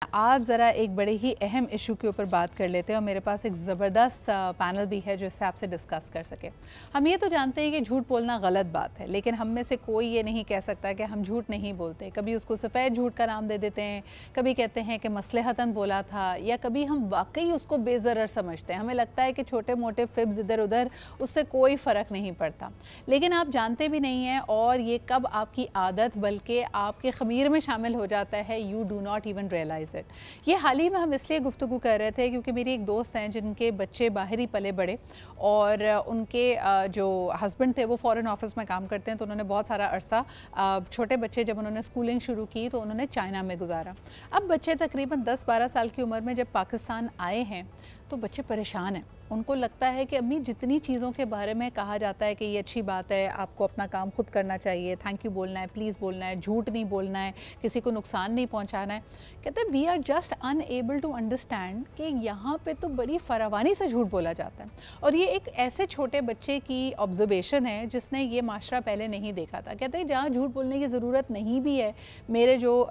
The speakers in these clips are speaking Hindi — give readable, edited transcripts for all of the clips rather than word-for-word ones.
आज ज़रा एक बड़े ही अहम इशू के ऊपर बात कर लेते हैं और मेरे पास एक ज़बरदस्त पैनल भी है जो इससे आपसे डिस्कस कर सके। हम ये तो जानते हैं कि झूठ बोलना गलत बात है, लेकिन हम में से कोई ये नहीं कह सकता कि हम झूठ नहीं बोलते। कभी उसको सफ़ेद झूठ का नाम दे देते हैं, कभी कहते हैं कि मसलहतन बोला था, या कभी हम वाकई उसको बेज़रर समझते हैं। हमें लगता है कि छोटे मोटे फिब्स इधर उधर, उससे कोई फ़र्क नहीं पड़ता, लेकिन आप जानते भी नहीं हैं और ये कब आपकी आदत बल्कि आपके ख़मीर में शामिल हो जाता है, you do not even realise it. ये हाल ही में हम इसलिए गुफ्तगू कर रहे थे क्योंकि मेरी एक दोस्त हैं जिनके बच्चे बाहर ही पले बड़े और उनके जो हस्बैंड थे वो फ़ॉरेन ऑफिस में काम करते हैं, तो उन्होंने बहुत सारा अरसा छोटे बच्चे जब उन्होंने स्कूलिंग शुरू की तो उन्होंने चाइना में गुजारा। अब बच्चे तकरीबन 10-12 साल की उम्र में जब पाकिस्तान आए हैं तो बच्चे परेशान हैं। उनको लगता है कि अम्मी जितनी चीज़ों के बारे में कहा जाता है कि ये अच्छी बात है, आपको अपना काम खुद करना चाहिए, थैंक यू बोलना है, प्लीज़ बोलना है, झूठ नहीं बोलना है, किसी को नुकसान नहीं पहुंचाना है, कहते हैं we are just unable to understand कि यहाँ पे तो बड़ी फरावानी से झूठ बोला जाता है। और ये एक ऐसे छोटे बच्चे की ऑब्जर्वेशन है जिसने ये माशरा पहले नहीं देखा था। कहते हैं जहाँ झूठ बोलने की ज़रूरत नहीं भी है, मेरे जो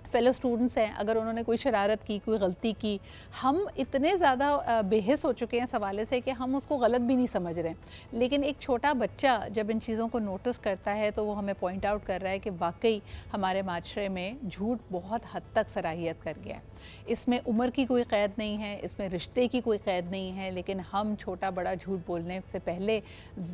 फेलो स्टूडेंट्स हैं, अगर उन्होंने कोई शरारत की, कोई गलती की, हम इतने ज़्यादा बेहिस हो चुके हैं इस हवाले से कि हम उसको गलत भी नहीं समझ रहे हैं। लेकिन एक छोटा बच्चा जब इन चीज़ों को नोटिस करता है तो वो हमें पॉइंट आउट कर रहा है कि वाकई हमारे माशरे में झूठ बहुत हद तक सराहियत कर गया है। इसमें उम्र की कोई क़ैद नहीं है, इसमें रिश्ते की कोई क़ैद नहीं है, लेकिन हम छोटा बड़ा झूठ बोलने से पहले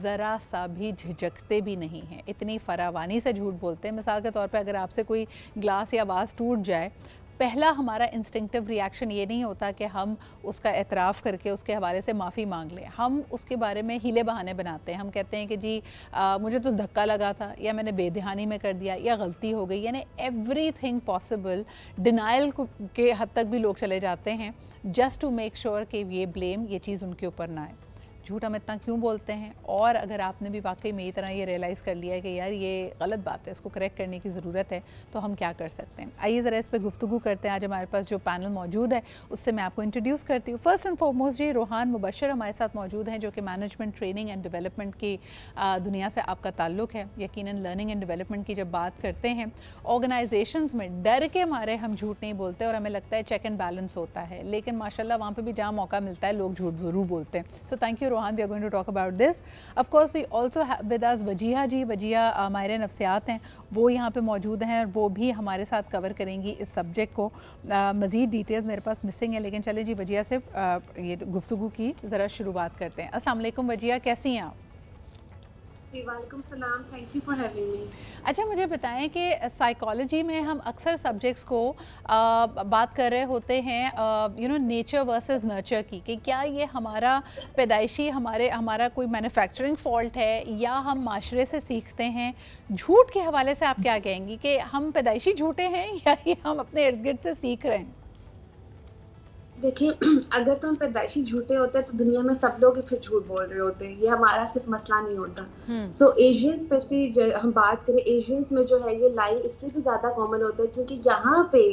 ज़रा सा भी झिझकते भी नहीं हैं, इतनी फरावानी से झूठ बोलते हैं। मिसाल के तौर पे अगर आपसे कोई ग्लास या वास टूट जाए, पहला हमारा इंस्टिंक्टिव रिएक्शन ये नहीं होता कि हम उसका एतराफ़ करके उसके हवाले से माफ़ी मांग लें। हम उसके बारे में हीले बहाने बनाते हैं। हम कहते हैं कि जी मुझे तो धक्का लगा था, या मैंने बेध्यानी में कर दिया, या गलती हो गई, यानी एवरीथिंग पॉसिबल डिनाइल के हद तक भी लोग चले जाते हैं जस्ट टू मेक श्योर कि ये ब्लेम, ये चीज़ उनके ऊपर ना आए। झूठ हम इतना क्यों बोलते हैं? और अगर आपने भी वाकई मेरी तरह ये रियलाइज़ कर लिया है कि यार ये गलत बात है, इसको करेक्ट करने की ज़रूरत है, तो हम क्या कर सकते हैं? आइए ज़रा इस पर गुफ्तगू करते हैं। आज हमारे पास जो पैनल मौजूद है उससे मैं आपको इंट्रोड्यूस करती हूँ। फ़र्स्ट एंड फॉरमोस्ट जी रोहान मुबशर हमारे साथ मौजूद हैं, जो कि मैनेजमेंट ट्रेनिंग एंड डेवलपमेंट की दुनिया से आपका ताल्लुक़ है। यकीनन लर्निंग एंड डेवलपमेंट की जब बात करते हैं, ऑर्गेनाइजेशंस में डर के मारे हम झूठ नहीं बोलते और हमें लगता है चेक एंड बैलेंस होता है, लेकिन माशाल्लाह वहाँ पर भी जहाँ मौका मिलता है लोग झूठ ज़रूर बोलते हैं। So thank you Rohan, we are going to talk about this. Of course we also have with us Wajiya ji. Wajiya माहिर नफ्सियात हैं, वो यहाँ पे मौजूद हैं और वो भी हमारे साथ कवर करेंगी इस सब्जेक्ट को। मज़ीद डिटेल्स मेरे पास मिसिंग है, लेकिन चले जी वजिया से ये गुफ्तगू की ज़रा शुरुआत करते हैं। अस्सलाम वालेकुम वजिया, कैसी हैं आप? जी वालेकुम सलाम, थैंक यू फॉर हैविंग मी। अच्छा मुझे बताएं कि साइकोलॉजी में हम अक्सर सब्जेक्ट्स को बात कर रहे होते हैं नेचर वर्सेस नर्चर की, कि क्या ये हमारा पैदाइशी हमारा कोई मैन्युफैक्चरिंग फॉल्ट है या हम माशरे से सीखते हैं। झूठ के हवाले से आप क्या कहेंगी कि हम पैदाइशी झूठे हैं या ये हम अपने इर्द गिर्द से सीख रहे हैं? देखिए अगर तो हम पैदाइशी झूठे होते हैं तो दुनिया में सब लोग फिर झूठ बोल रहे होते हैं, ये हमारा सिर्फ मसला नहीं होता। सो एशियन स्पेशली हम बात करें, एशियंस में जो है ये लाइन इसलिए भी ज़्यादा कॉमन होता है क्योंकि यहाँ पे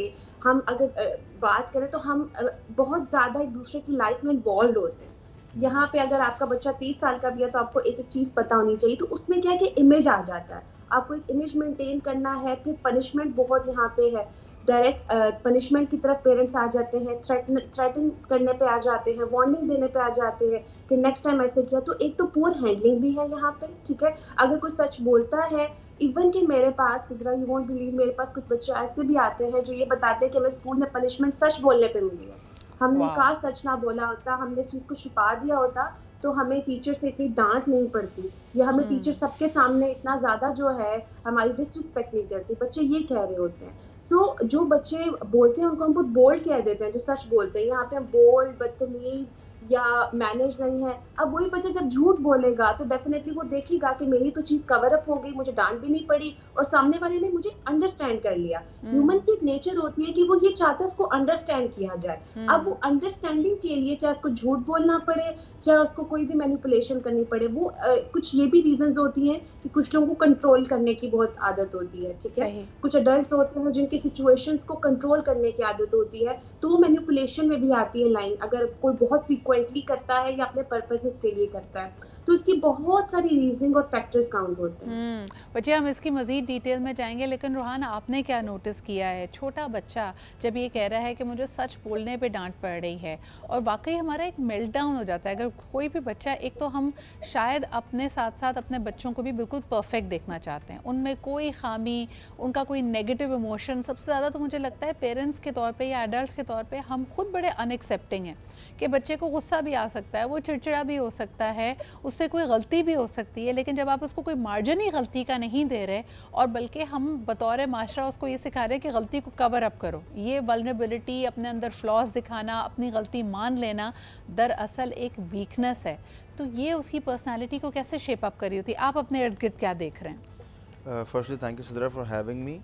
हम अगर बात करें तो हम बहुत ज़्यादा एक दूसरे की लाइफ में इन्वॉल्व होते हैं। यहाँ पे अगर आपका बच्चा 30 साल का भी है तो आपको एक एक चीज़ पता होनी चाहिए, तो उसमें क्या है कि इमेज आ जाता है, आपको एक इमेज मेंटेन करना है। फिर पनिशमेंट बहुत यहाँ पे है, डायरेक्ट पनिशमेंट की तरफ पेरेंट्स आ जाते हैं, थ्रेटन करने पे आ जाते हैं, वार्निंग देने पे आ जाते हैं कि नेक्स्ट टाइम ऐसे किया। तो एक तो पुअर हैंडलिंग भी है यहाँ पे, ठीक है। अगर कोई सच बोलता है, इवन कि मेरे पास सिद्रा यू वोंट बिलीव, मेरे पास कुछ बच्चे ऐसे भी आते हैं जो ये बताते हैं कि हमें स्कूल में पनिशमेंट सच बोलने पे मिली है। हमने कहा सच ना बोला होता, हमने इस चीज़ को छुपा दिया होता तो हमें टीचर से इतनी डांट नहीं पड़ती, या हमें टीचर सबके सामने इतना ज़्यादा जो है हमारी डिसरिस्पेक्ट नहीं करती। बच्चे ये कह रहे होते हैं। सो जो बच्चे बोलते हैं उनको हम बहुत बोल्ड कह देते हैं, जो सच बोलते हैं। यहाँ पे हम बोल्ड, बदतमीज़ या मैनेज नहीं है। अब वही बच्चा जब झूठ बोलेगा तो डेफिनेटली वो देखेगा कि मेरी तो चीज़ कवर अप हो गई, मुझे डांट भी नहीं पड़ी और सामने वाले ने मुझे अंडरस्टैंड कर लिया। ह्यूमन की एक नेचर होती है कि वो ये चाहता है उसको अंडरस्टैंड किया जाए। अब वो अंडरस्टैंडिंग के लिए चाहे उसको झूठ बोलना पड़े, चाहे उसको कोई भी मैनिपुलेशन करनी पड़े। वो कुछ ये भी रीजंस होती हैं कि कुछ लोगों को कंट्रोल करने की बहुत आदत होती है, ठीक है। कुछ अडल्ट्स होते हैं जिनकी सिचुएशंस को कंट्रोल करने की आदत होती है, तो वो मैनिपुलेशन में भी आती है लाइन, अगर कोई बहुत फ्रीक्वेंटली करता है या अपने पर्पसेस के लिए करता है। तो इसकी बहुत सारी रीजनिंग और फैक्टर्स काउंट होते हैं। बच्चे हम इसकी मज़ीद डिटेल में जाएंगे, लेकिन रूहान आपने क्या नोटिस किया है, छोटा बच्चा जब ये कह रहा है कि मुझे सच बोलने पे डांट पड़ रही है और वाकई हमारा एक मेल्टडाउन हो जाता है। अगर कोई भी बच्चा, एक तो हम शायद अपने साथ साथ अपने बच्चों को भी बिल्कुल परफेक्ट देखना चाहते हैं, उनमें कोई खामी, उनका कोई नेगेटिव इमोशन, सबसे ज़्यादा तो मुझे लगता है पेरेंट्स के तौर पर या एडल्ट के तौर पर हम खुद बड़े अनएक्सेप्टिंग हैं कि बच्चे को गुस्सा भी आ सकता है, वो चिड़चिड़ा भी हो सकता है, उससे कोई गलती भी हो सकती है, लेकिन जब आप उसको कोई मार्जिन ही गलती का नहीं दे रहे और बल्कि हम बतौर माशरा उसको ये सिखा रहे हैं कि गलती को कवर अप करो, ये वल्नरेबिलिटी, अपने अंदर फ्लॉज दिखाना, अपनी गलती मान लेना दरअसल एक वीकनेस है, तो ये उसकी पर्सनालिटी को कैसे शेप अप करी होती है? आप अपने इर्द गिर्द क्या देख रहे हैं? Firstly thank you Sidra for having me.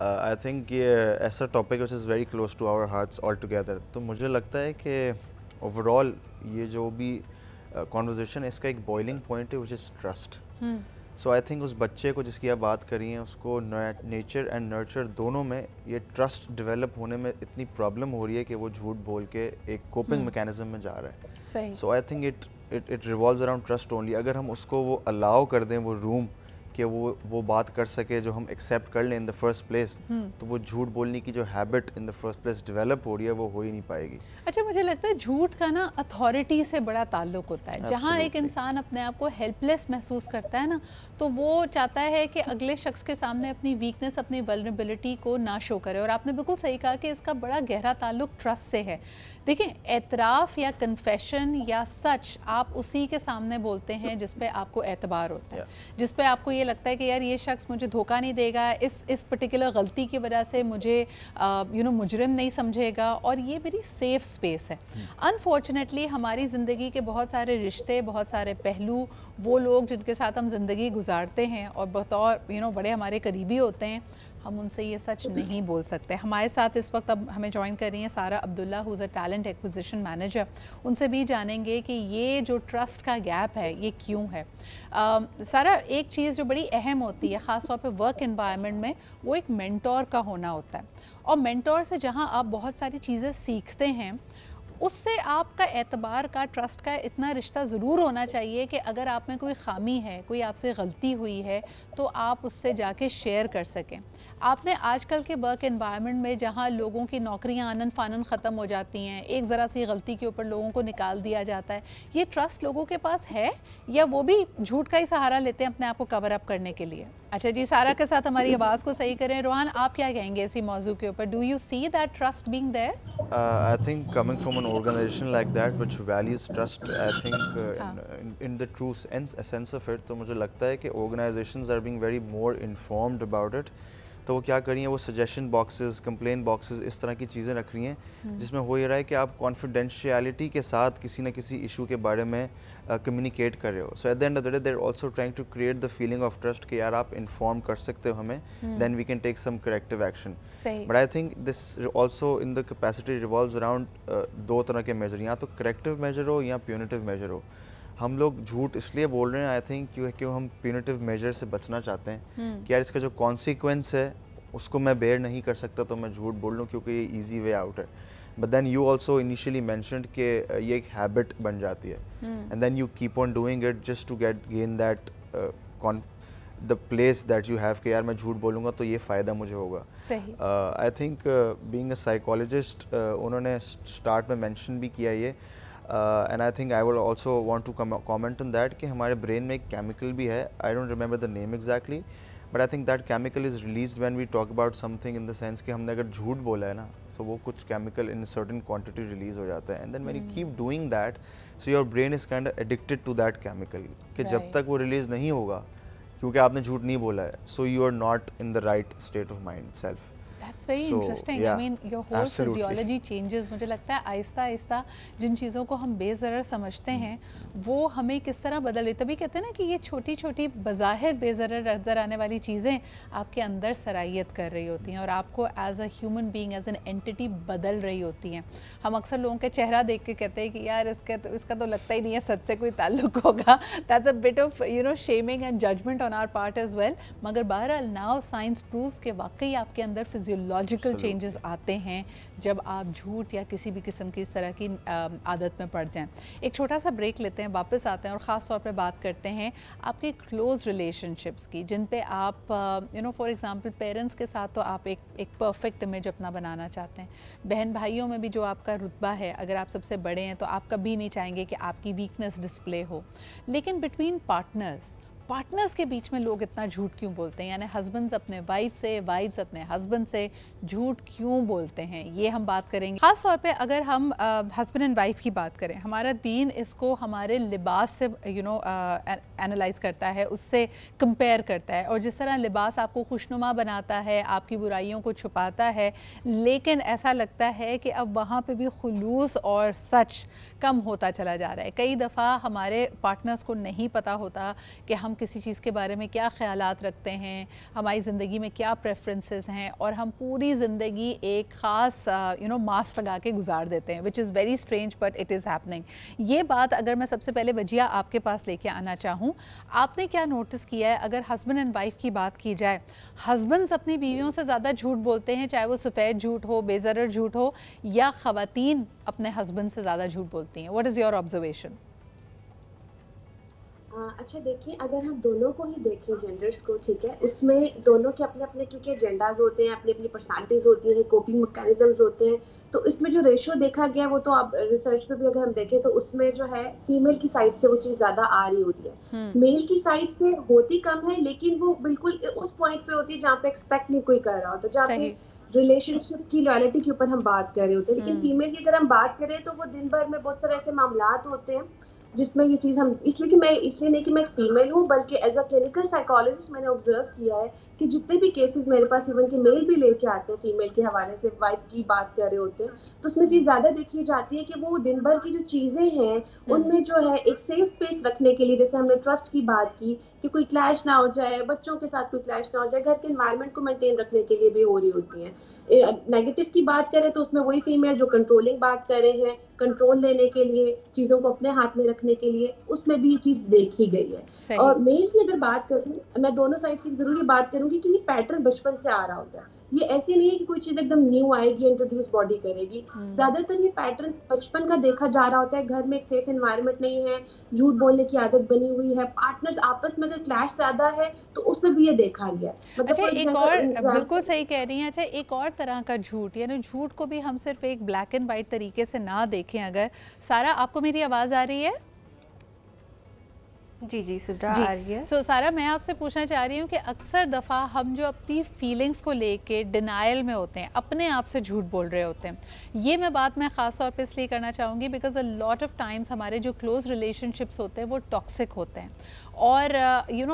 I think ये ऐसा topic which is very close to our hearts all together. तो मुझे लगता है कि ओवरऑल ये जो भी कॉन्वर्जेसन है इसका एक बॉइलिंग पॉइंट है which is trust. So I think उस बच्चे को जिसकी आप बात करी हैं उसको नेचर एंड नर्चर दोनों में ये ट्रस्ट डेवलप होने में इतनी प्रॉब्लम हो रही है कि वो झूठ बोल के एक कोपिंग मैकेनिज्म में जा रहा है। So I think it revolves around trust only. अगर हम उसको वो अलाउ कर दें वो रूम कि वो बात कर सके जो हम एक्सेप्ट कर लें इन द फर्स्ट प्लेस, तो वो झूठ बोलने की जो habit in the first place develop हो रही है वो हो ही नहीं पाएगी। अच्छा, मुझे लगता है झूठ का ना अथॉरिटी से बड़ा ताल्लुक होता है। जहाँ एक इंसान अपने आप को हेल्पलेस महसूस करता है ना, तो वो चाहता है कि अगले शख्स के सामने अपनी वीकनेस, अपनी वल्नरेबिलिटी को ना शो करे। और आपने बिल्कुल सही कहा कि इसका बड़ा गहरा ताल्लुक ट्रस्ट से है। देखिए, एतराफ़ या कन्फेशन या सच आप उसी के सामने बोलते हैं जिस पे आपको एतबार होता है, जिस पे आपको ये लगता है कि यार ये शख्स मुझे धोखा नहीं देगा, इस पर्टिकुलर गलती की वजह से मुझे मुजरिम नहीं समझेगा और ये मेरी सेफ़ स्पेस है। अनफॉर्चुनेटली हमारी ज़िंदगी के बहुत सारे रिश्ते, बहुत सारे पहलू, वो लोग जिनके साथ हम ज़िंदगी गुजारते हैं और बतौर बड़े हमारे करीबी होते हैं, हम उनसे ये सच नहीं बोल सकते। हमारे साथ इस वक्त अब हमें ज्वाइन कर रही हैं सारा Abdullah, who is a talent acquisition manager. उनसे भी जानेंगे कि ये जो ट्रस्ट का गैप है ये क्यों है। सारा, एक चीज़ जो बड़ी अहम होती है ख़ास तौर पे वर्क एनवायरनमेंट में, वो एक मेंटोर का होना होता है। और मेंटोर से जहाँ आप बहुत सारी चीज़ें सीखते हैं, उससे आपका एतबार का, ट्रस्ट का इतना रिश्ता ज़रूर होना चाहिए कि अगर आप में कोई ख़ामी है, कोई आपसे गलती हुई है, तो आप उससे जाके शेयर कर सकें। आपने आजकल के वर्क एनवायरनमेंट में जहाँ लोगों की नौकरियाँ आनन फानन ख़त्म हो जाती हैं, एक ज़रा सी गलती के ऊपर लोगों को निकाल दिया जाता है, ये ट्रस्ट लोगों के पास है या वो भी झूठ का ही सहारा लेते हैं अपने आप को कवर अप करने के लिए? अच्छा जी, सारा के साथ हमारी आवाज़ को सही करें। रोहान, आप क्या कहेंगे इसी मौजू के ऊपर? Do you see that trust being there? I think coming from an organization like that which values trust, I think in the true sense of it, तो मुझे लगता है कि organizations are being very more informed about it। तो वो क्या कर रही हैं, वो सजेशन बॉक्सेस, कंप्लेन बॉक्सेस, इस तरह की चीज़ें रख रही हैं जिसमें हो ये रहा है कि आप कॉन्फिडेंशियलिटी के साथ किसी न किसी इशू के बारे में कम्युनिकेट कर रहे हो। So at the end of the day they are also trying to create the feeling of trust कि यार आप इन्फॉर्म कर सकते हो हमें, then we can take some corrective action. But I think this also in the capacity revolves around दो तरह के मेजर, या तो करेक्टिव मेजर हो या प्यूनिटिव मेजर हो। हम लोग झूठ इसलिए बोल रहे हैं आई थिंक क्योंकि हम प्यूनिटिव मेजर से बचना चाहते हैं कि यार इसका जो कॉन्सिक्वेंस है उसको मैं बेयर नहीं कर सकता तो मैं झूठ बोल लूँ क्योंकि ये ईजी वे आउट है। But then you also initially mentioned कि ये एक हैबिट बन जाती है and then you keep on doing it just to gain that the place that you have कि यार मैं झूठ बोलूँगा तो ये फ़ायदा मुझे होगा। I think being a psychologist उन्होंने स्टार्ट में मैंशन भी किया ये, and I think I will also want to comment on that कि हमारे ब्रेन में एक केमिकल भी है, I don't remember the name exactly, but I think that chemical is release when we talk about something in the sense कि हमने अगर झूठ बोला है ना, सो वो कुछ chemical in certain quantity release हो जाता है, and then when you keep doing that so your brain is kind of addicted to that chemical कि जब तक वो रिलीज नहीं होगा क्योंकि आपने झूठ नहीं बोला है, so you are not in the right state of mind self. That's very interesting. I mean, your whole physiology changes. मुझे लगता है आहिस्ता आहिस्ता जिन चीज़ों को हम बेज़रर समझते हैं वो हमें किस तरह बदल रही। तभी कहते हैं ना कि ये छोटी छोटी बज़ाहिर बेज़रर नज़र आने वाली चीज़ें आपके अंदर सराहियत कर रही होती हैं और आपको as a human being, as an entity बदल रही होती हैं। हम अक्सर लोगों के चेहरा देख के कहते हैं कि यार इसका तो लगता ही नहीं है सच से कोई ताल्लुक होगा। That's a bit of shaming and judgement on our part as well. मगर बहरहाल नाउ साइंस प्रूव्स कि वाकई आपके अंदर फिजियोलॉजी साइकोलॉजिकल चेंजेस आते हैं जब आप झूठ या किसी भी किस्म की इस तरह की आदत में पड़ जाएं। एक छोटा सा ब्रेक लेते हैं, वापस आते हैं और ख़ास तौर पे बात करते हैं आपके क्लोज़ रिलेशनशिप्स की, जिन पे आप फॉर एग्ज़ाम्पल पेरेंट्स के साथ तो आप एक परफेक्ट इमेज अपना बनाना चाहते हैं, बहन भाइयों में भी जो आपका रुतबा है, अगर आप सबसे बड़े हैं तो आप कभी नहीं चाहेंगे कि आपकी वीकनेस डिस्प्ले हो, लेकिन बिटवीन पार्टनर्स के बीच में लोग इतना झूठ क्यों बोलते हैं? यानी हस्बैंड्स अपने वाइफ से, वाइफ्स अपने हस्बैंड से झूठ क्यों बोलते हैं, ये हम बात करेंगे। ख़ास तौर पे अगर हम हस्बैंड एंड वाइफ की बात करें, हमारा दीन इसको हमारे लिबास से एनालाइज करता है, उससे कंपेयर करता है, और जिस तरह लिबास आपको खुशनुमा बनाता है, आपकी बुराइयों को छुपाता है, लेकिन ऐसा लगता है कि अब वहाँ पे भी खुलूस और सच कम होता चला जा रहा है। कई दफ़ा हमारे पार्टनर्स को नहीं पता होता कि हम किसी चीज़ के बारे में क्या ख़यालात रखते हैं, हमारी ज़िंदगी में क्या प्रेफरेंसेस हैं, और हम पूरी ज़िंदगी एक ख़ास मास्क लगा के गुजार देते हैं, विच is very strange but it is happening. ये बात अगर मैं सबसे पहले वजिया आपके पास लेके आना चाहूँ, आपने क्या नोटिस किया है अगर हस्बैंड एंड वाइफ की बात की जाए, हस्बैंड्स अपनी बीवियों से ज़्यादा झूठ बोलते हैं, चाहे वो सफ़ेद झूठ हो, बेज़रर झूठ हो, या ख़वातीन अपने हस्बैंड से ज़्यादा झूठ बोलती हैं? What is your observation? अच्छा देखिए, अगर हम दोनों को ही देखें जेंडर्स को, ठीक है, उसमें दोनों के अपने अपने क्योंकि एजेंडाज होते हैं, अपनी अपनी पर्सनालिटीज होती हैं, कोपिंग मैकेनिज्म्स होते हैं, तो इसमें जो रेशियो देखा गया वो तो आप रिसर्च में भी अगर हम देखें तो उसमें जो है फीमेल की साइड से वो चीज़ ज़्यादा आ रही होती है, मेल की साइड से होती कम है, लेकिन वो बिल्कुल उस पॉइंट पे होती है जहाँ पे एक्सपेक्ट नहीं कोई कर रहा होता, जहाँ पे रिलेशनशिप की लॉयल्टी के ऊपर हम बात कर रहे होते हैं। लेकिन फीमेल की अगर हम बात करें तो वो दिन भर में बहुत सारे ऐसे मामलात होते हैं जिसमें ये चीज़ हम इसलिए नहीं कि मैं एक फीमेल हूँ, बल्कि एज अ क्लिनिकल साइकोलॉजिस्ट मैंने ऑब्जर्व किया है कि जितने भी केसेस मेरे पास इवन के मेल भी लेके आते हैं फीमेल के हवाले से, वाइफ की बात कर रहे होते हैं, तो उसमें चीज़ ज़्यादा देखी जाती है कि वो दिन भर की जो चीज़ें हैं उनमें जो है एक सेफ स्पेस रखने के लिए, जैसे हमने ट्रस्ट की बात की कि कोई क्लैश ना हो जाए, बच्चों के साथ कोई क्लैश ना हो जाए, घर के एनवायरनमेंट को मेंटेन रखने के लिए भी हो रही होती है। नेगेटिव की बात करें तो उसमें वही फीमेल जो कंट्रोलिंग बात कर रहे हैं, कंट्रोल लेने के लिए, चीज़ों को अपने हाथ में रखने के लिए, उसमें भी ये चीज़ देखी गई है। और मेल की अगर बात करूँ, मैं दोनों साइड से जरूरी बात करूंगी कि ये पैटर्न बचपन से आ रहा होता है, ये ऐसी नहीं है कि कोई चीज़ एकदम न्यू आएगी, इंट्रोड्यूस बॉडी करेगी। ज़्यादातर ये पैटर्न बचपन का देखा जा रहा होता है, घर में एक सेफ एनवायरनमेंट नहीं है, झूठ बोलने की आदत बनी हुई है, पार्टनर्स आपस में अगर क्लैश ज़्यादा है तो उसमें भी ये देखा गया। अच्छा, एक और बिल्कुल सही कह रही हैं। अच्छा, एक और तरह का झूठ, यानी झूठ को भी हम सिर्फ एक ब्लैक एंड वाइट तरीके से ना देखें। अगर सारा, आपको मेरी आवाज़ आ रही है? जी जी सिद्रा आ रही है। सो सारा, मैं आपसे पूछना चाह रही हूँ कि अक्सर दफ़ा हम जो अपनी फीलिंग्स को लेके डिनाइल में होते हैं, अपने आप से झूठ बोल रहे होते हैं। ये मैं बात मैं ख़ास तौर पे इसलिए करना चाहूँगी because a lot of times हमारे जो क्लोज रिलेशनशिप्स होते हैं वो टॉक्सिक होते हैं, और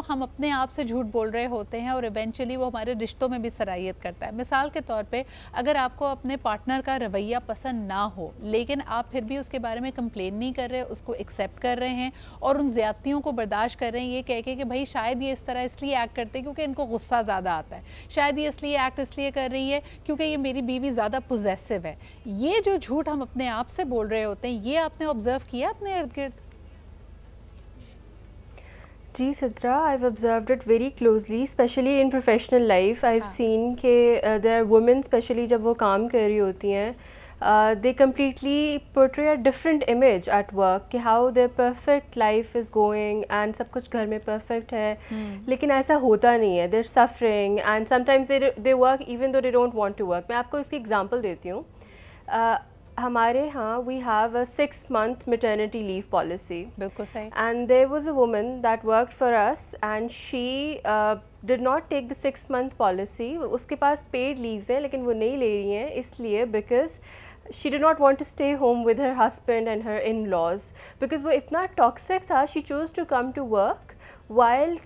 हम अपने आप से झूठ बोल रहे होते हैं, और इवेंचुअली वो हमारे रिश्तों में भी सराहियत करता है। मिसाल के तौर पे, अगर आपको अपने पार्टनर का रवैया पसंद ना हो, लेकिन आप फिर भी उसके बारे में कंप्लेन नहीं कर रहे, उसको एक्सेप्ट कर रहे हैं और उन ज़्यादतियों को बर्दाश्त कर रहे हैं, ये कह के कि भाई शायद ये इस तरह इसलिए एक्ट करते हैं क्योंकि इनको गुस्सा ज़्यादा आता है, शायद ये इसलिए कर रही है क्योंकि ये मेरी बीवी ज़्यादा पोजेसिव है। ये जो झूठ हम अपने आप से बोल रहे होते हैं, ये आपने ऑब्जर्व किया अपने इर्द गिर्द? जी Sidra, I've observed it very closely, especially in professional life. I've seen कि there are women, especially जब वो काम कर रही होती हैं, they completely portray a different image at work कि how their perfect life is going and सब कुछ घर में perfect है, लेकिन ऐसा होता नहीं है। They're suffering and sometimes they work even though they don't want to work. मैं आपको इसकी example देती हूँ। हमारे यहाँ we have a 6-month maternity leave policy. बिल्कुल सही। And there was a woman that worked for us and she did not take the 6-month policy. उसके पास paid leaves हैं लेकिन वो नहीं ले रही हैं, इसलिए because she did not want to stay home with her husband and her in-laws, because वो इतना toxic था. She chose to come to work while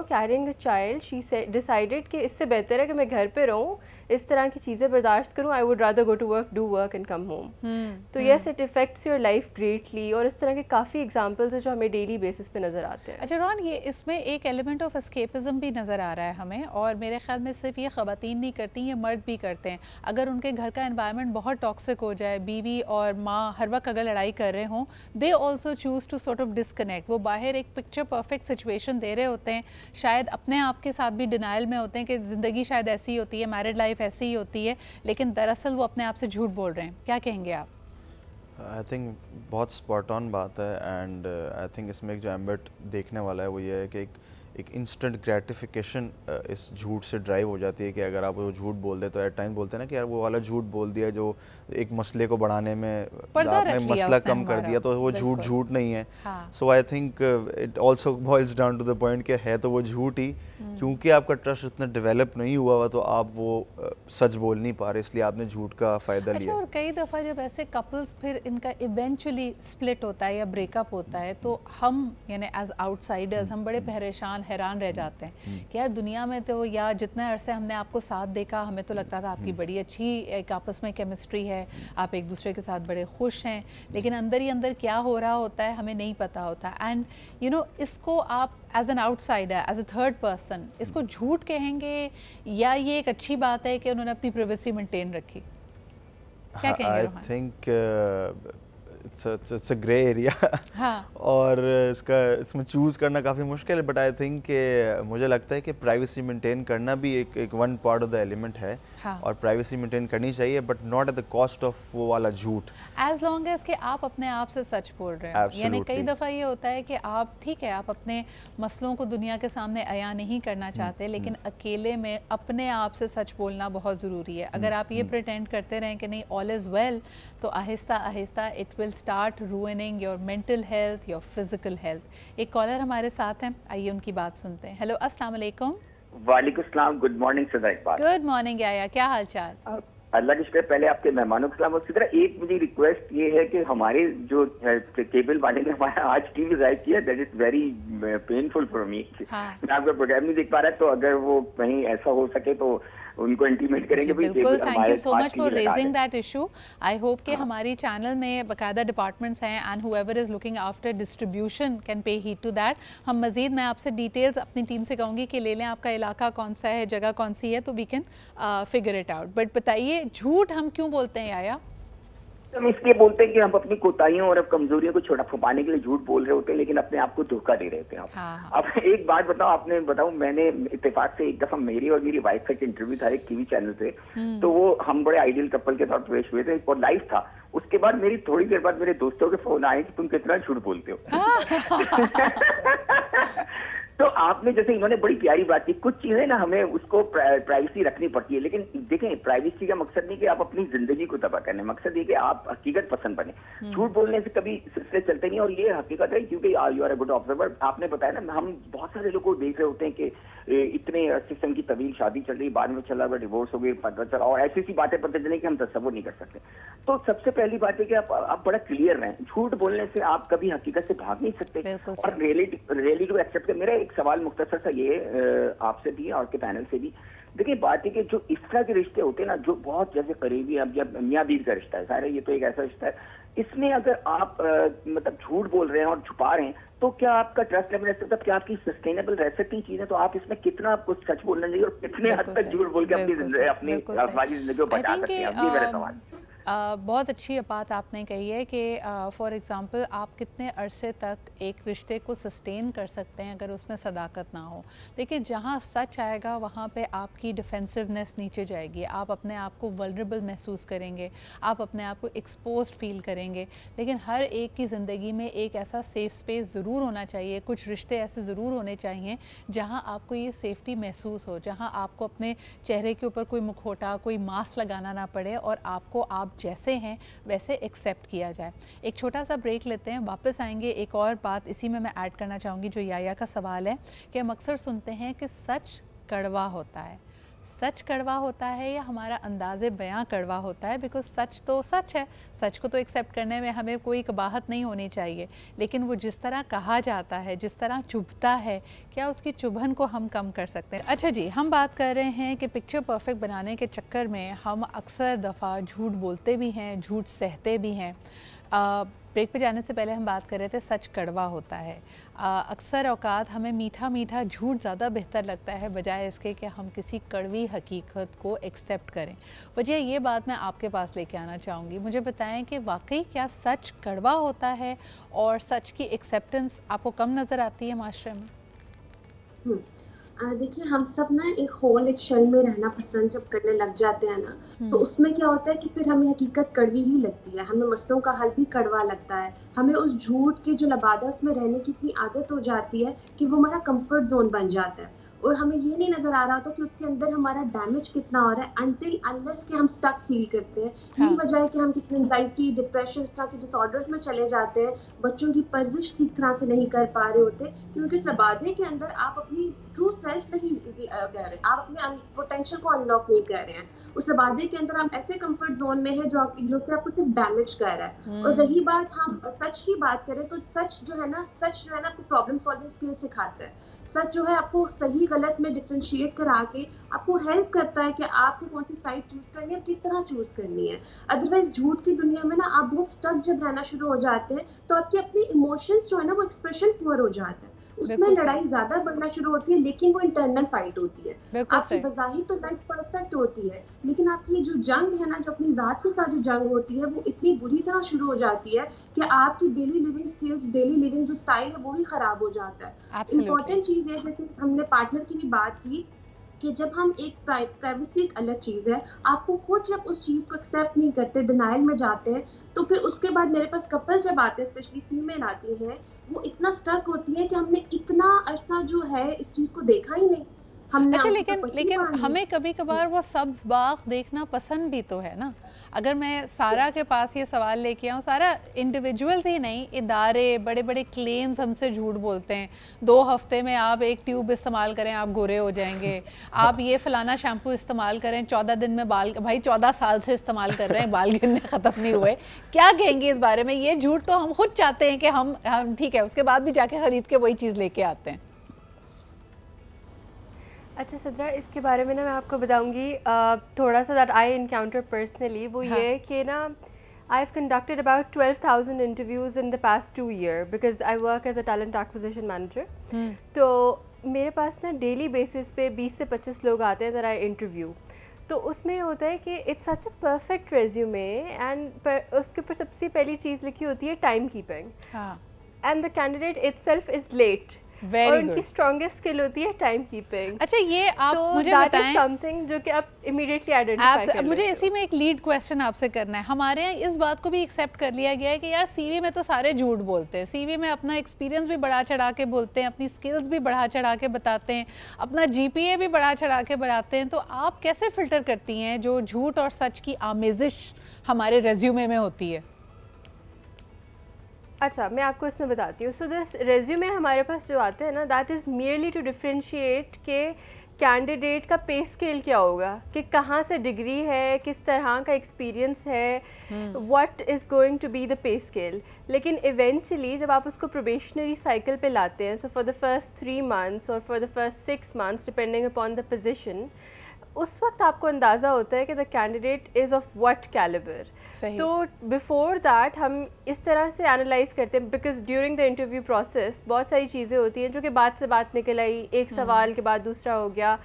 carrying a child. She decided कि इससे बेहतर है कि मैं घर पे रहूँ, इस तरह की चीज़ें बर्दाश्त करूँ. I would rather go to work, do work and come home. तो yes, it affects your life greatly. और इस तरह के काफ़ी एग्जाम्पल्स हैं जो हमें डेली बेसिस पे नज़र आते हैं. अच्छा रॉन, ये इसमें एक एलिमेंट ऑफ एस्केपिज्म भी नज़र आ रहा है हमें, और मेरे ख्याल में सिर्फ ये ख़वातीन नहीं करती, ये मर्द भी करते हैं. अगर उनके घर का एनवायरनमेंट बहुत टॉक्सिक हो जाए, बीवी और माँ हर वक्त अगर लड़ाई कर रहे हों, they also choose to sort of disconnect. वो बाहर एक पिक्चर परफेक्ट सिचुएशन दे रहे होते हैं, शायद अपने आप के साथ भी डिनाइल में होते हैं कि ज़िंदगी शायद ऐसी होती है, मैरिड लाइफ लाइफ ऐसी ही होती है, लेकिन दरअसल वो अपने आप से झूठ बोल रहे हैं। क्या कहेंगे आप? आई थिंक बहुत स्पॉट ऑन बात है, एंड आई थिंक इसमें एक जो एम्बिट देखने वाला है वो ये है कि एक इंस्टेंट ग्रेटिफिकेशन इस झूठ से ड्राइव हो जाती है कि अगर आप वो झूठ बोल दे तो एट टाइम बोलते हैं ना कि यार वो वाला झूठ बोल दिया जो एक मसले को बढ़ाने में आपने मसला कम कर दिया, तो वो झूठ नहीं है। So I think it also boils down to the point कि है तो वो झूठ ही, क्योंकि आपका ट्रस्ट इतना डेवलप नहीं हुआ हुआ तो आप वो सच बोल नहीं पा रहे, इसलिए आपने झूठ का फ़ायदा लिया। और कई दफ़ा जब ऐसे कपल्स फिर इनका इवेंचुअली स्प्लिट होता है या ब्रेकअप होता है तो हम यानी एज आउटसाइडर्स हम बड़े परेशान हैरान रह जाते हैं कि यार दुनिया में तो या जितने अरसे हमने आपको साथ देखा हमें तो लगता था आपकी बड़ी अच्छी एक आपस में केमिस्ट्री है, आप एक दूसरे के साथ बड़े खुश हैं, लेकिन अंदर ही अंदर क्या हो रहा होता है हमें नहीं पता होता। एंड यू नो इसको आप as an outsider, as a third person इसको झूठ कहेंगे या ये एक अच्छी बात है कि उन्होंने अपनी प्राइवेसी मेंटेन रखी? क्या कहेंगे? I think it's a grey area हाँ। और इसमें चूज़ करना काफ़ी मुश्किल है, बट आई थिंक मुझे लगता है कि प्राइवेसी मेंटेन करना भी एक one part of the element है। हाँ। और प्राइवेसी मेंटेन करनी चाहिए but not at the cost of वो वाला झूठ, एज लॉन्ग एज कि आप अपने आप से सच बोल रहे हैं। यानी कई दफ़ा ये होता है कि आप ठीक है आप अपने मसलों को दुनिया के सामने अया नहीं करना चाहते, लेकिन अकेले में अपने आप से सच बोलना बहुत ज़रूरी है। अगर आप ये प्रिटेंड करते रहें कि नहीं ऑल इज़ वेल, तो Aahista Aahista it will start ruining your mental health, your physical health. एक कॉलर हमारे साथ हैं, आइए उनकी बात सुनते हैं। हेलो, अस्सलाम वालेकुम। वालेकुम सलाम, गुड मॉर्निंग सदा। इकबाल, गुड मॉर्निंग याया, क्या हाल चाल? अल्लाह की शुक्र। पहले आपके मेहमानों के सलाम। उसी तरह एक मुझे रिक्वेस्ट ये है कि हमारे जो केबल वाले ने हमारा आज टीवी ड्राइव किया, that is very painful for me. मैं आपका प्रोग्राम नहीं देख पा रहा, तो अगर वो कहीं ऐसा हो सके तो उनको इंटीमेट करेंगे। बिल्कुल, thank you so much for raising that issue. I hope कि हमारी चैनल में बाकायदा डिपार्टमेंट्स हैं and whoever is looking after distribution can pay heed to that. हम मज़ीद मैं आपसे डिटेल्स अपनी टीम से कहूँगी कि ले लें आपका इलाका कौन सा है, जगह कौन सी है, तो we can figure it out. But बताइए झूठ हम क्यों बोलते हैं याया? हम इसलिए बोलते हैं कि हम अपनी कोताहियों और कमजोरियों को छुपाने के लिए झूठ बोल रहे होते हैं, लेकिन अपने आप को धोखा दे रहे होते हैं। हाँ। अब एक बात बताऊं, मैंने इत्तेफाक से एक दफा मेरी और मेरी वाइफ का एक इंटरव्यू था एक टीवी चैनल पे, तो वो हम बड़े आइडियल कपल के तौर पेश हुए थे और लाइव था। उसके बाद मेरी थोड़ी देर बाद मेरे दोस्तों के फोन आए कि तुम कितना झूठ बोलते हो। तो आपने जैसे इन्होंने बड़ी प्यारी बात की, कुछ चीजें ना हमें उसको प्राइवेसी रखनी पड़ती है, लेकिन देखें प्राइवेसी का मकसद नहीं कि आप अपनी जिंदगी को तबाह करने, मकसद ये कि आप हकीकत पसंद बने। झूठ बोलने से कभी सिलसिले चलते नहीं, और ये हकीकत है क्योंकि you are a good observer. आपने बताया ना, हम बहुत सारे लोगों को देख रहे होते हैं कि इतने सिस्टम की तवील शादी चल रही, बाद में चला हुआ डिवोर्स हो गई, पता चला, और ऐसी सी बातें पता चले कि हम तसव्वुर नहीं कर सकते। तो सबसे पहली बात है कि आप बड़ा क्लियर रहें। झूठ बोलने से आप कभी हकीकत से भाग नहीं सकते और रियलिटी को एक्सेप्ट कर। मेरा एक सवाल मुख्तसर सा ये आपसे भी और के पैनल से भी, देखिए बात है कि जो इस तरह के रिश्ते होते हैं ना, जो बहुत जैसे करीबी, अब जब मियां बीवी का रिश्ता है, सारे ये तो एक ऐसा रिश्ता है, इसमें अगर आप मतलब झूठ बोल रहे हैं और छुपा रहे हैं, तो क्या आपका ट्रस्ट लेवल रह सकता है? क्या आपकी सस्टेनेबल रह सकती चीज है? तो आप इसमें कितना आपको सच बोलना चाहिए और कितने हद तक झूठ बोल के अपनी जिंदगी को बचा सकते हैं? ये मेरा सवाल। बहुत अच्छी बात आपने कही है कि फॉर एग्ज़ाम्पल आप कितने अरसे तक एक रिश्ते को सस्टेन कर सकते हैं अगर उसमें सदाकत ना हो। देखिए जहाँ सच आएगा वहाँ पे आपकी डिफेंसिवनेस नीचे जाएगी, आप अपने आप को वल्नरेबल महसूस करेंगे, आप अपने आप को एक्सपोज्ड फील करेंगे। लेकिन हर एक की ज़िंदगी में एक ऐसा सेफ़ स्पेस ज़रूर होना चाहिए, कुछ रिश्ते ऐसे ज़रूर होने चाहिए जहाँ आपको ये सेफ्टी महसूस हो, जहाँ आपको अपने चेहरे के ऊपर कोई मुखौटा, कोई मास्क लगाना ना पड़े और आपको आप जैसे हैं वैसे एक्सेप्ट किया जाए। एक छोटा सा ब्रेक लेते हैं, वापस आएंगे। एक और बात इसी में मैं ऐड करना चाहूँगी जो याया का सवाल है कि हम अक्सर सुनते हैं कि सच कड़वा होता है। सच कड़वा होता है या हमारा अंदाज़े बयां कड़वा होता है? बिकॉज सच तो सच है, सच को तो एक्सेप्ट करने में हमें कोई कबाहत नहीं होनी चाहिए, लेकिन वो जिस तरह कहा जाता है, जिस तरह चुभता है, क्या उसकी चुभन को हम कम कर सकते हैं? अच्छा जी, हम बात कर रहे हैं कि पिक्चर परफेक्ट बनाने के चक्कर में हम अक्सर दफ़ा झूठ बोलते भी हैं, झूठ सहते भी हैं। ब्रेक पे जाने से पहले हम बात कर रहे थे सच कड़वा होता है। अक्सर औकात हमें मीठा मीठा झूठ ज़्यादा बेहतर लगता है बजाय इसके कि हम किसी कड़वी हकीकत को एक्सेप्ट करें। वजह ये बात मैं आपके पास लेके आना चाहूँगी। मुझे बताएं कि वाकई क्या सच कड़वा होता है और सच की एक्सेप्टेंस आपको कम नज़र आती है माशरे में? देखिए हम सब ना एक क्षण में रहना पसंद जब करने लग जाते हैं ना, तो उसमें क्या होता है कि फिर हमें हकीकत कड़वी ही लगती है, हमें मसलों का हल भी कड़वा लगता है, हमें उस झूठ के जो लबादा उसमें रहने की इतनी आदत हो जाती है कि वो हमारा कंफर्ट जोन बन जाता है और हमें ये नहीं नजर आ रहा होता कि उसके अंदर हमारा डैमेज कितना हो रहा है अनटिल अनलेस कि हम स्टक फील करते हैं। यही वजह है कि हम कितने एंजाइटी, डिप्रेशन, इस तरह के डिसऑर्डर्स में चले जाते हैं, बच्चों की परवरिश ठीक तरह से नहीं कर पा रहे होते क्योंकि उस लबादे के अंदर आप अपनी ट्रू सेल्फ नहीं कह रहे, आप अपने पोटेंशियल को अनलॉक नहीं कर रहे हैं। उस लबादे के अंदर हम ऐसे कंफर्ट जोन में है जो कि आपको सिर्फ डैमेज कर रहा है। और रही बात हम सच की बात करें तो सच जो है ना आपको प्रॉब्लम सॉल्विंग स्किल सिखाता है। सच जो है आपको सही गलत में डिफरेंशिएट करा के आपको हेल्प करता है कि आपको कौन सी साइड चूज करनी है, किस तरह चूज करनी है। अदरवाइज झूठ की दुनिया में ना आप बहुत स्टक जब रहना शुरू हो जाते हैं तो आपके अपने इमोशंस जो है ना वो एक्सप्रेशन पुअर हो जाता है, उसमें लड़ाई ज्यादा बढ़ना शुरू होती है लेकिन वो इंटरनल फाइट होती है। आपकी बज़ाहिर तो लाइफ परफेक्ट होती है लेकिन आपकी जो जंग है ना, जो अपनी जात के साथ जो जंग होती है वो इतनी बुरी तरह शुरू हो जाती है कि आपकी daily living skills, daily living जो स्टाइल है वो भी खराब हो जाता है। इम्पोर्टेंट चीज है, जैसे हमने पार्टनर की भी बात की कि जब हम एक प्राइवेसी एक अलग चीज है, आपको खुद जब उस चीज को एक्सेप्ट नहीं करते, डिनाइल में जाते हैं, तो फिर उसके बाद मेरे पास कपल जब आते हैं, स्पेशली फीमेल आती हैं, वो इतना स्टक होती है कि हमने इतना अरसा जो है इस चीज को देखा ही नहीं। हमने अच्छा, लेकिन हमें कभी कभार वो सब्ज बाग देखना पसंद भी तो है ना। अगर मैं सारा के पास ये सवाल लेके आऊँ, सारा इंडिविजुअल्स ही नहीं, इदारे, बड़े बड़े क्लेम्स हमसे झूठ बोलते हैं। 2 हफ्ते में आप एक ट्यूब इस्तेमाल करें आप गोरे हो जाएंगे, आप ये फलाना शैम्पू इस्तेमाल करें 14 दिन में बाल, भाई 14 साल से इस्तेमाल कर रहे हैं, बाल गिरने ख़त्म नहीं हुए, क्या कहेंगे इस बारे में। ये झूठ तो हम खुद चाहते हैं कि हम ठीक है, उसके बाद भी जाके ख़रीद के वही चीज़ लेके आते हैं। अच्छा सदरा, इसके बारे में ना मैं आपको बताऊंगी थोड़ा सा दैट आई इनकाउंटर पर्सनली। वो ये कि ना I have conducted about 12,000 interviews in the past 2 years because I work as a talent acquisition manager. तो मेरे पास ना डेली बेसिस पे 20 से 25 लोग आते हैं दैट आई इंटरव्यू। तो उसमें होता है कि it's such a perfect resume and उसके ऊपर सबसे पहली चीज़ लिखी होती है time keeping, and the candidate itself is late, और उनकी स्ट्रॉन्गेस्ट स्किल होती है टाइम कीपिंग। अच्छा, ये आप तो मुझे बताएं, समथिंग जो कि आप इमीडिएटली आइडेंटिफाई कर। मुझे इसी में एक लीड क्वेश्चन आपसे करना है। हमारे यहाँ इस बात को भी एक्सेप्ट कर लिया गया है कि यार सीवी में तो सारे झूठ बोलते हैं, सीवी में अपना एक्सपीरियंस भी बढ़ा चढ़ा के बोलते हैं, अपनी स्किल्स भी बढ़ा चढ़ा के बताते हैं, अपना जीपीए भी बढ़ा चढ़ा के बढ़ाते हैं। तो आप कैसे फिल्टर करती हैं जो झूठ और सच की आमेजिश हमारे रेज्यूमे में होती है? अच्छा, मैं आपको इसमें बताती हूँ। सो दिस रेज्यूमे हमारे पास जो आते हैं ना, that is merely to differentiate के कैंडिडेट का पे स्केल क्या होगा, कि कहाँ से डिग्री है, किस तरह का एक्सपीरियंस है, what is going to be the pay scale. लेकिन इवेंचुअली जब आप उसको प्रोबेशनरी साइकिल पे लाते हैं, so for the first 3 months और for the first 6 months depending upon the position, उस वक्त आपको अंदाज़ा होता है कि the candidate is of what calibre. तो बिफोर दैट हम इस तरह से एनालाइज करते हैं, because during the interview process बहुत सारी चीज़ें होती हैं जो कि बात से बात निकल आई, एक सवाल के बाद दूसरा हो गया।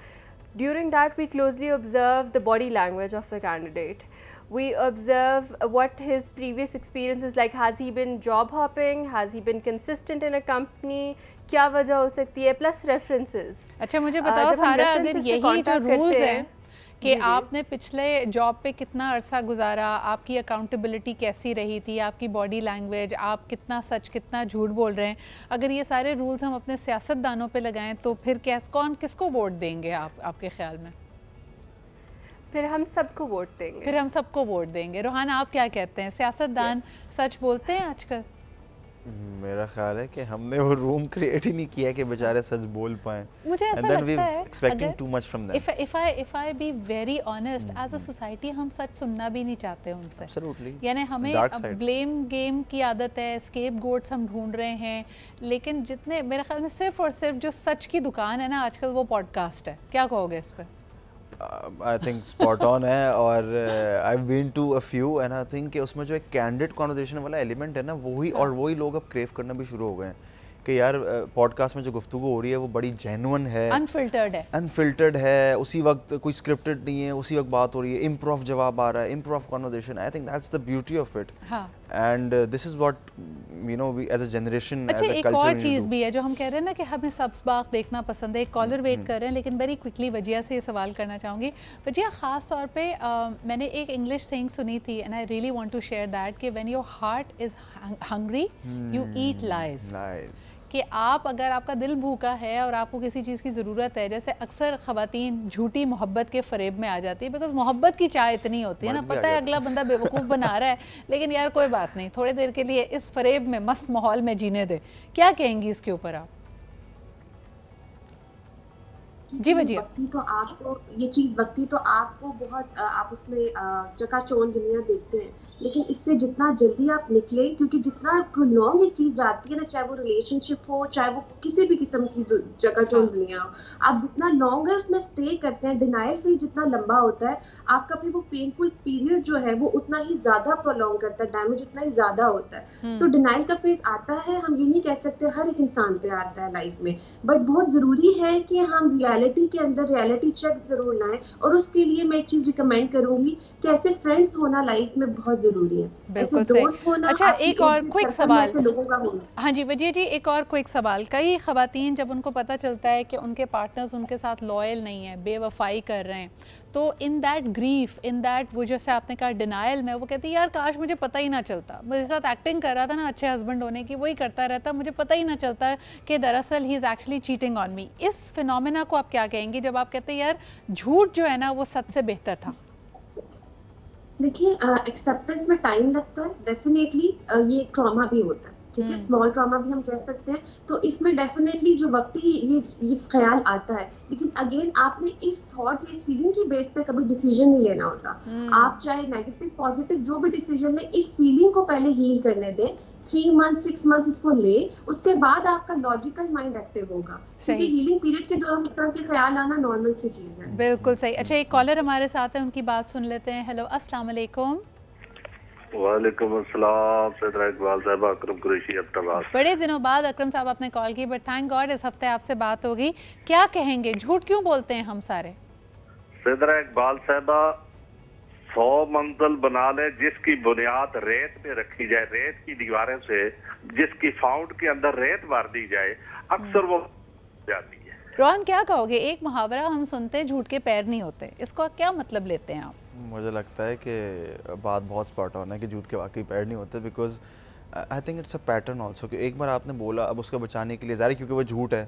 During that we closely observe the body language of the candidate, we observe what his previous experience is like, has he been job hopping, has he been consistent in a company, क्या वजह हो सकती है, प्लस रेफरेंसेस। अच्छा, मुझे बताओ सारा, अगर यही जो रूल्स हैं कि आपने पिछले जॉब पे कितना अरसा गुजारा, आपकी अकाउंटेबिलिटी कैसी रही थी, आपकी बॉडी लैंग्वेज, आप कितना सच कितना झूठ बोल रहे हैं, अगर ये सारे रूल्स हम अपने सियासतदानों पे लगाएं तो फिर कौन किसको वोट देंगे आपके ख्याल में? फिर हम सबको वोट देंगे। फिर हम सबको वोट देंगे। रोहान, आप क्या कहते हैं? सियासतदान सच बोलते हैं आजकल? मेरा ख्याल है कि हमने वो रूम क्रिएट ही नहीं किया कि बेचारे सच बोल पाएं। मुझे ऐसा लगता है expecting too much from them. If I be very honest, as a society हम सच सुनना भी नहीं चाहते उनसे। एब्सोल्युटली। यानी हमें ब्लेम गेम की आदत है, स्केप गोट्स हम ढूंढ रहे हैं, लेकिन जितने मेरे ख्याल में सिर्फ और सिर्फ जो सच की दुकान है ना आजकल, वो पॉडकास्ट है। क्या कहोगे इस पर? आई थिंक स्पॉट ऑन है, और I been to a few and I think कि उसमें जो एक कैंडिड कॉन्वर्सेशन वाला एलिमेंट है ना, वही और वही लोग अब क्रेव करना भी शुरू हो गए हैं कि यार पॉडकास्ट में जो गुफ्तगू हो रही है वो बड़ी जेन्युइन है, अनफिल्टर्ड है, उसी वक्त कोई स्क्रिप्टेड नहीं है, उसी वक्त बात हो रही है, इम्प्रोव जवाब आ रहा है, improv conversation. I think that's the beauty of it and this is what you know we as a generation, अच्छा एक और चीज़ भी है जो हम कह रहे हैं ना कि हमें सबस्बाक देखना पसंद है। एक कॉलर वेट कर रहे हैं, लेकिन वेरी क्विकली वजिया से ये सवाल करना चाहूँगी। वजिया, ख़ास तौर पे मैंने एक इंग्लिश सेइंग सुनी थी and I really want to share that कि when your heart is hungry you eat lies. कि आप अगर आपका दिल भूखा है और आपको किसी चीज़ की ज़रूरत है, जैसे अक्सर ख़वातीन झूठी मोहब्बत के फ़रेब में आ जाती है, बिकॉज मोहब्बत की चाह इतनी होती है ना, पता है अगला बंदा बेवकूफ़ बना रहा है, लेकिन यार कोई बात नहीं, थोड़ी देर के लिए इस फ़रेब में मस्त माहौल में जीने दे। क्या कहेंगी इसके ऊपर आप? जी वजिया। वक्ती तो आपको ये चीज़ वक्ती तो आपको बहुत आप उसमें चकाचौंध दुनिया देखते हैं, लेकिन इससे जितना जल्दी आप निकले, क्योंकि जितना लॉन्ग एक चीज़ जाती है ना, चाहे वो रिलेशनशिप हो, चाहे वो किसी भी किस्म की चकाचौंध दुनिया हो, आप जितना लॉन्गर उसमें स्टे करते हैं, डिनायल फेज जितना लंबा होता है, आपका फिर वो पेनफुल पीरियड जो है वो उतना ही ज़्यादा प्रोलॉन्ग करता है, डैमेज उतना ही ज़्यादा होता है। सो डिनायल का फेज आता है, हम ये नहीं कह सकते हर एक इंसान पे आता है लाइफ में, बट बहुत ज़रूरी है कि हम रियलिटी के अंदर रियलिटी चेक जरूर लाएं, और उसके लिए मैं एक चीज रिकमेंड करूंगी कि ऐसे फ्रेंड्स होना लाइफ में बहुत जरूरी है, ऐसे दोस्त होना। अच्छा एक और क्विक सवाल, लोगों का होना। हाँ जी वजिया जी, एक और क्विक सवाल। कई ख़वातीन जब उनको पता चलता है कि उनके पार्टनर्स उनके साथ लॉयल नहीं है, बेवफाई कर रहे हैं, तो in that grief, in that वो जैसे आपने कहा डिनायल में, वो कहती है यार काश मुझे पता ही ना चलता, मेरे साथ एक्टिंग कर रहा था ना अच्छे हस्बैंड होने की, वही करता रहता, मुझे पता ही ना चलता कि दरअसल he is actually cheating on me. इस फिनोमेना को आप क्या कहेंगे जब आप कहते हैं यार झूठ जो है ना वो सच से बेहतर था? देखिए एक्सेप्टेंस में टाइम लगता है, डेफिनेटली ये ट्रॉमा भी होता है, ठीक है, स्मॉल ट्रॉमा भी हम कह सकते हैं, तो इसमें डेफिनेटली जो वक्ती ये ख्याल आता है, लेकिन अगेन आपने इस थॉट, इस फीलिंग की बेस पे कभी डिसीजन नहीं लेना होता। आप चाहे नेगेटिव पॉजिटिव जो भी डिसीजन ले, इस फीलिंग को पहले हील करने दें, 3 मंथ 6 मंथ इसको ले, उसके बाद आपका लॉजिकल माइंड एक्टिव होगा, क्योंकि हीलिंग पीरियड के दौरान इस तरह के ख्याल आना नॉर्मल सी चीज है। बिल्कुल सही। अच्छा एक कॉलर हमारे साथ है, उनकी बात सुन लेते हैं। हेलो अस्सलाम वालेकुम। वालेकुम अस्सलाम, सैयदा इकबाल साहबा, अकरम कुरैशी अब्बास। बड़े दिनों बाद अकरम साहब आपने कॉल की, बट थैंक गॉड इस हफ्ते आपसे बात होगी। क्या कहेंगे, झूठ क्यों बोलते हैं हम सारे? सैयदा इकबाल साहबा, 100 मंजिल बना ले जिसकी बुनियाद रेत पे रखी जाए, रेत की दीवारें से जिसकी फाउंड के अंदर रेत मार दी जाए, अक्सर वो जाती है। रोहन क्या कहोगे? एक मुहावरा हम सुनते हैं झूठ के पैर नहीं होते, इसको क्या मतलब लेते हैं आप? मुझे लगता है कि बात बहुत स्पॉट ऑन है कि झूठ के वाकई पैर नहीं होते, because I think it's a pattern also कि एक बार आपने बोला, अब उसको बचाने के लिए ज़ाहिर क्योंकि वो झूठ है,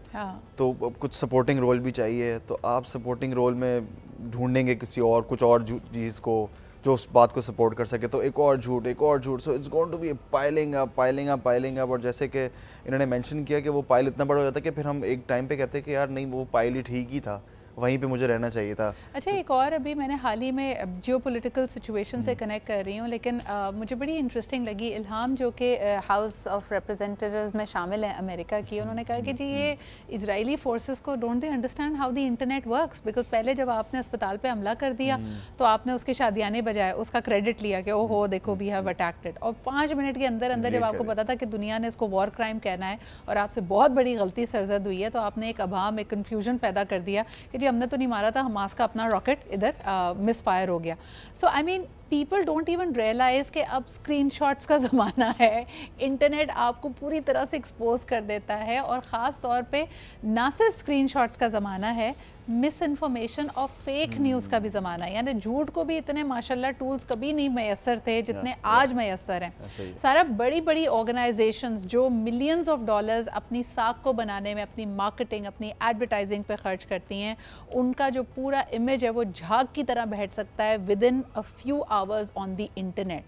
तो कुछ सपोर्टिंग रोल भी चाहिए, तो आप सपोर्टिंग रोल में ढूंढेंगे किसी और कुछ और चीज़ को जो उस बात को सपोर्ट कर सके, तो एक और झूठ, एक और झूठ, so it's going to be piling up, piling up, piling up. और जैसे कि इन्होंने मेंशन किया कि वो पाइल इतना बड़ा हो जाता है कि फिर हम एक टाइम पे कहते हैं कि यार नहीं, वो पाइल ही ठीक ही था, वहीं पे मुझे रहना चाहिए था। अच्छा एक और, अभी मैंने हाल ही में जियोपॉलिटिकल सिचुएशन से कनेक्ट कर रही हूँ, लेकिन मुझे बड़ी इंटरेस्टिंग लगी इल्हाम जो कि हाउस ऑफ रिप्रेजेंटेटिव्स में शामिल हैं अमेरिका की। उन्होंने कहा कि जी ये इजरायली फोर्सेस को don't they understand how the internet works, because पहले जब आपने अस्पताल पे हमला कर दिया तो आपने उसके शादियाने बजाए उसका क्रेडिट लिया कि ओहो देखो वी हैव अटैक्ड इट, और 5 मिनट के अंदर अंदर जब आपको पता था कि दुनिया ने इसको वॉर क्राइम कहना है और आपसे बहुत बड़ी गलती सरजद हुई है, तो आपने एक अभाम, एक कन्फ्यूजन पैदा कर दिया कि जी हमने तो नहीं मारा था, हमास का अपना रॉकेट इधर मिस फायर हो गया। So I mean people don't even realise कि अब स्क्रीनशॉट्स का ज़माना है, इंटरनेट आपको पूरी तरह से एक्सपोज कर देता है, और ख़ास तौर पे ना सिर्फ स्क्रीनशॉट्स का ज़माना है, मिस इन्फॉर्मेशन और फेक न्यूज़ का भी ज़माना है। यानी झूठ को भी इतने माशाल्लाह टूल्स कभी नहीं मैसर थे जितने आज मैसर हैं। सारा बड़ी बड़ी ऑर्गेनाइजेशंस जो मिलियंस ऑफ डॉलर्स अपनी साख को बनाने में, अपनी मार्केटिंग, अपनी एडवर्टाइजिंग पे खर्च करती हैं, उनका जो पूरा इमेज है वो झाग की तरह बैठ सकता है with in a few hours on the internet.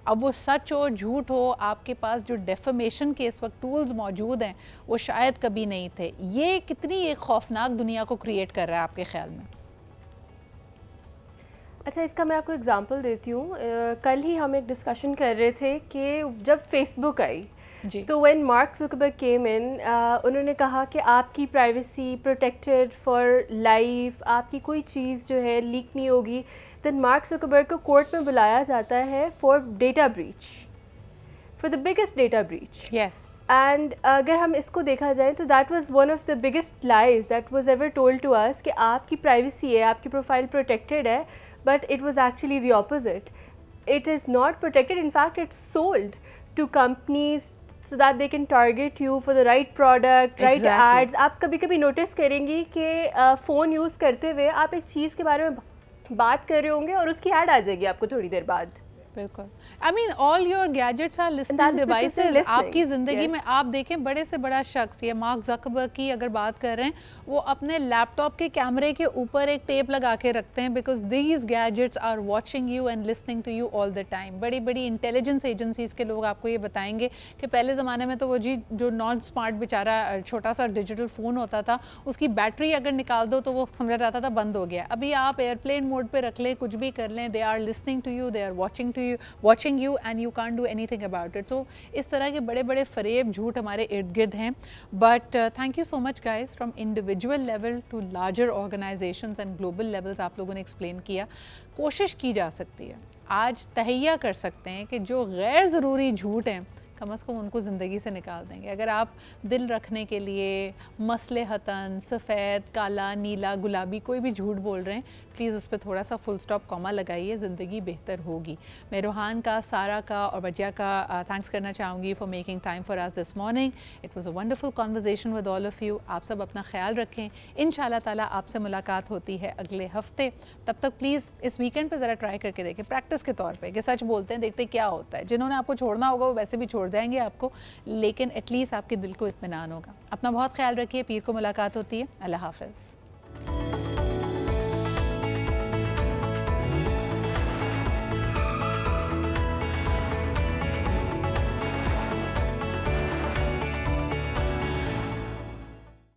अब वो सच हो झूठ हो, आपके पास जो डेफमेशन के इस वक्त टूल्स मौजूद हैं वो शायद कभी नहीं थे। ये कितनी एक खौफनाक दुनिया को क्रिएट कर रहा है आपके ख्याल में? अच्छा इसका मैं आपको एग्जांपल देती हूँ। कल ही हम एक डिस्कशन कर रहे थे कि जब फेसबुक आई तो व्हेन मार्क ज़ुकरबर्ग केम इन, उन्होंने कहा कि आपकी प्राइवेसी प्रोटेक्टेड फॉर लाइफ, आपकी कोई चीज़ जो है लीक नहीं होगी। देन मार्क ज़ुकरबर्ग को कोर्ट में बुलाया जाता है for data breach, for the biggest data breach. Yes. And अगर हम इसको देखा जाए तो that was one of the biggest lies that was ever told to us कि आपकी प्राइवेसी है, आपकी प्रोफाइल प्रोटेक्टेड है, but it was actually the opposite. It is not protected, in fact it's sold to companies so that they can target you for the right product, right ads. आप कभी कभी नोटिस करेंगी कि फ़ोन यूज़ करते हुए आप एक चीज़ के बारे में बात कर रहे होंगे और उसकी ऐड आ जाएगी आपको थोड़ी देर बाद. बिल्कुल. I mean all your gadgets are listening devices. आपकी ज़िंदगी में आप देखें बड़े से बड़ा शख्स, ये मार्क ज़करबर्ग की अगर बात कर रहे हैं, वो अपने लैपटॉप के कैमरे के ऊपर एक टेप लगा के रखते हैं because these gadgets are watching you and listening to you all the time. बड़ी बड़ी इंटेलिजेंस एजेंसीज़ के लोग आपको ये बताएंगे कि पहले ज़माने में तो वो जी जो नॉन स्मार्ट बेचारा छोटा सा डिजिटल फ़ोन होता था, उसकी बैटरी अगर निकाल दो तो वो समझा जाता था बंद हो गया. अभी आप एयरप्लेन मोड पर रख लें, कुछ भी कर लें, they are listening to you, they are watching you and you can't do anything about it. So इस तरह के बड़े बड़े फरेब झूठ हमारे इर्द गिर्द हैं. But thank you so much guys, from individual level to larger organizations and global levels आप लोगों ने explain किया. कोशिश की जा सकती है, आज तहैया कर सकते हैं कि जो गैर ज़रूरी झूठ हैं कम से कम उनको ज़िंदगी से निकाल देंगे. अगर आप दिल रखने के लिए मसलहतन सफ़ेद, काला, नीला, गुलाबी कोई भी झूठ बोल रहे हैं, प्लीज़ उस पर थोड़ा सा फुल स्टॉप कॉमा लगाइए, ज़िंदगी बेहतर होगी. मैं रोहान का, सारा का और वजिया का थैंक्स करना चाहूँगी for making time for us this morning. It was a wonderful conversation with all of you. आप सब अपना ख्याल रखें. इंशाल्लाह ताला आपसे मुलाकात होती है अगले हफ्ते. तब तक प्लीज़ इस वीकेंड पर ज़रा ट्राई करके देखें, प्रैक्टिस के तौर पर कि सच बोलते हैं, देखते क्या होता है. जिन्होंने आपको छोड़ना होगा वो वैसे भी छोड़ जाएंगे आपको, लेकिन एटलीस्ट आपके दिल को इत्मीनान होगा. अपना बहुत ख्याल रखिए. पीर को मुलाकात होती है. अल्लाह हाफ़िज़.